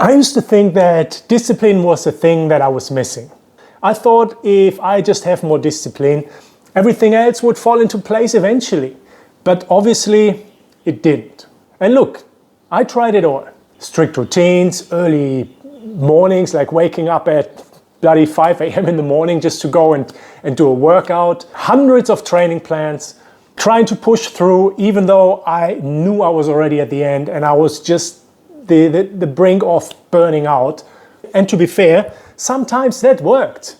I used to think that discipline was the thing that I was missing. I thought if I just have more discipline, everything else would fall into place eventually. But obviously it didn't. And look, I tried it all. Strict routines, early mornings, like waking up at bloody 5 a.m. in the morning just to go and do a workout. Hundreds of training plans, trying to push through even though I knew I was already at the end and I was just the brink of burning out. And to be fair, sometimes that worked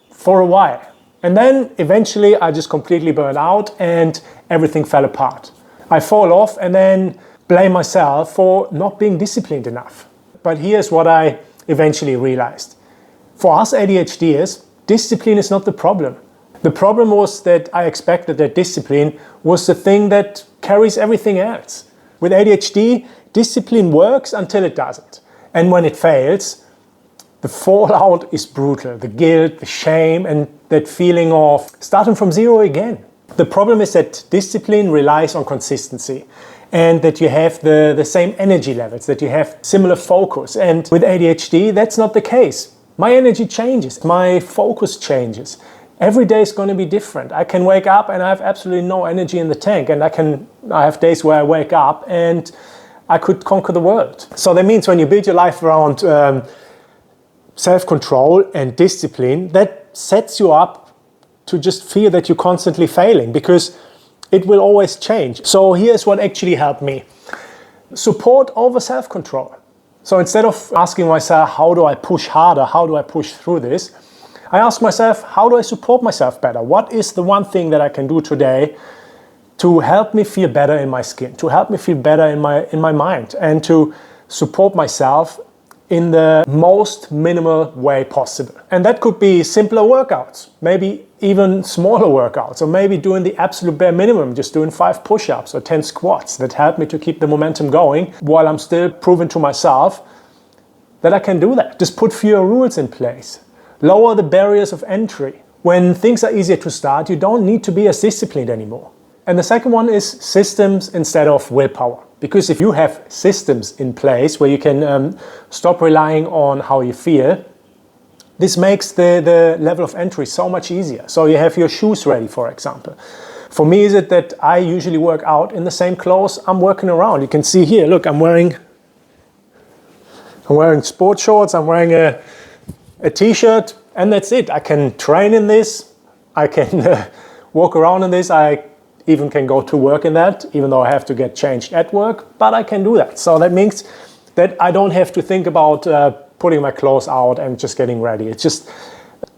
for a while. And then eventually I just completely burned out and everything fell apart. I fall off and then blame myself for not being disciplined enough. But here's what I eventually realized. For us ADHDers, discipline is not the problem. The problem was that I expected that discipline was the thing that carries everything else. With ADHD, discipline works until it doesn't. And when it fails, the fallout is brutal. The guilt, the shame, and that feeling of starting from zero again. The problem is that discipline relies on consistency and that you have the same energy levels, that you have similar focus. And with ADHD, that's not the case. My energy changes, my focus changes. Every day is going to be different. I can wake up and I have absolutely no energy in the tank, and I have days where I wake up and I could conquer the world. So that means when you build your life around self-control and discipline, that sets you up to just feel that you're constantly failing because it will always change. So here's what actually helped me. Support over self-control. So instead of asking myself, how do I push harder? How do I push through this? I ask myself, how do I support myself better? What is the one thing that I can do today to help me feel better in my skin, to help me feel better in my mind, and to support myself in the most minimal way possible? And that could be simpler workouts, maybe even smaller workouts, or maybe doing the absolute bare minimum, just doing 5 push-ups or 10 squats that help me to keep the momentum going while I'm still proving to myself that I can do that. Just put fewer rules in place. Lower the barriers of entry. When things are easier to start, you don't need to be as disciplined anymore. And the second one is systems instead of willpower. Because if you have systems in place where you can stop relying on how you feel, this makes the level of entry so much easier. So you have your shoes ready, for example. For me, is it that I usually work out in the same clothes I'm working around. You can see here, look, I'm wearing sports shorts, I'm wearing a t-shirt, and that's it. I can train in this, I can walk around in this, I even can go to work in that, even though I have to get changed at work, but I can do that. So that means that I don't have to think about putting my clothes out and just getting ready. It just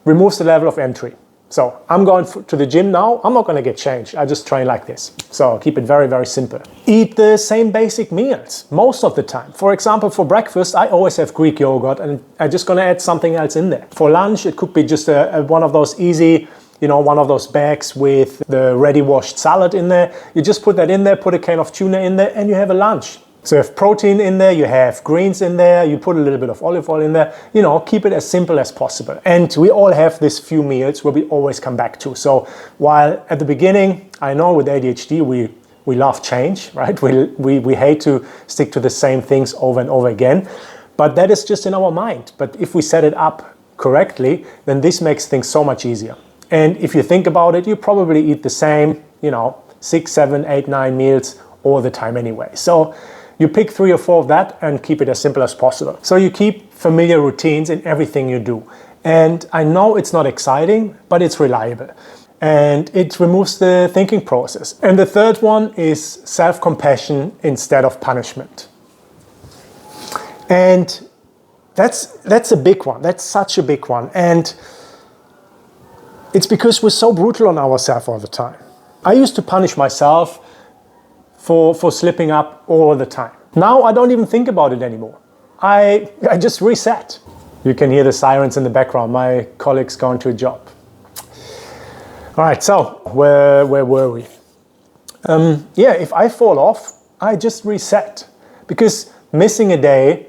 removes the level of entry. So I'm going to the gym now, I'm not going to get changed, I just train like this. So keep it very, very simple. Eat the same basic meals most of the time. For example, for breakfast, I always have Greek yogurt and I'm just going to add something else in there. For lunch, it could be just one of those easy, one of those bags with the ready washed salad in there. You just put that in there, put a can of tuna in there, and you have a lunch. So you have protein in there, you have greens in there, you put a little bit of olive oil in there, keep it as simple as possible. And we all have these few meals where we always come back to. So while at the beginning, I know with ADHD, we love change, right? We hate to stick to the same things over and over again, but that is just in our mind. But if we set it up correctly, then this makes things so much easier. And if you think about it, you probably eat the same, 6, 7, 8, 9 meals all the time anyway. So you pick 3 or 4 of that and keep it as simple as possible. So you keep familiar routines in everything you do. And I know it's not exciting, but it's reliable. And it removes the thinking process. And the third one is self-compassion instead of punishment. And that's a big one. That's such a big one. And it's because we're so brutal on ourselves all the time. I used to punish myself for slipping up all the time. Now I don't even think about it anymore. I just reset. You can hear the sirens in the background. My colleague's going to a job. All right, so where were we? If I fall off, I just reset. Because missing a day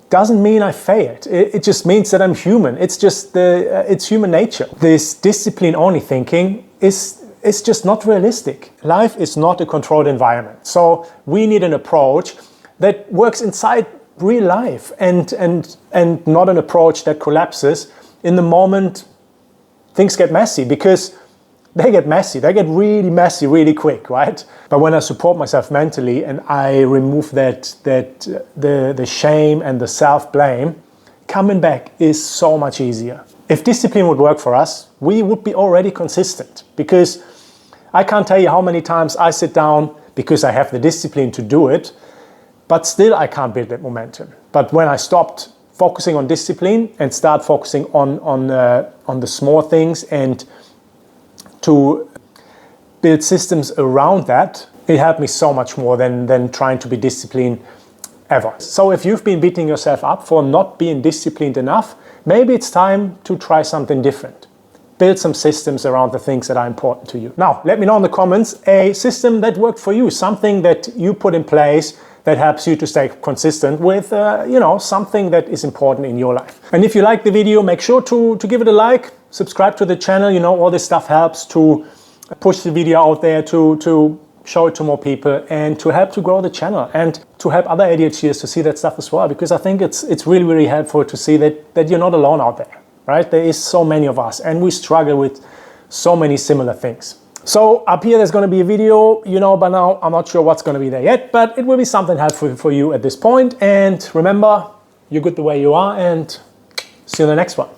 doesn't mean I failed. It just means that I'm human. It's just it's human nature. This discipline-only thinking is just not realistic. Life is not a controlled environment. So we need an approach that works inside real life and not an approach that collapses in the moment things get messy, because they get messy. They get really messy really quick, right? But when I support myself mentally and I remove the shame and the self-blame, coming back is so much easier. If discipline would work for us, we would be already consistent, because I can't tell you how many times I sit down because I have the discipline to do it, but still I can't build that momentum. But when I stopped focusing on discipline and start focusing on the small things and to build systems around that, it helped me so much more than trying to be disciplined ever. So if you've been beating yourself up for not being disciplined enough, maybe it's time to try something different. Build some systems around the things that are important to you. Now, let me know in the comments a system that worked for you, something that you put in place that helps you to stay consistent with, something that is important in your life. And if you like the video, make sure to give it a like, subscribe to the channel. All this stuff helps to push the video out there, to show it to more people, and to help to grow the channel, and to help other ADHDers to see that stuff as well, because I think it's really, really helpful to see that you're not alone out there, right? There is so many of us, and we struggle with so many similar things. So up here, there's going to be a video, by now. I'm not sure what's going to be there yet, but it will be something helpful for you at this point. And remember, you're good the way you are, and see you in the next one.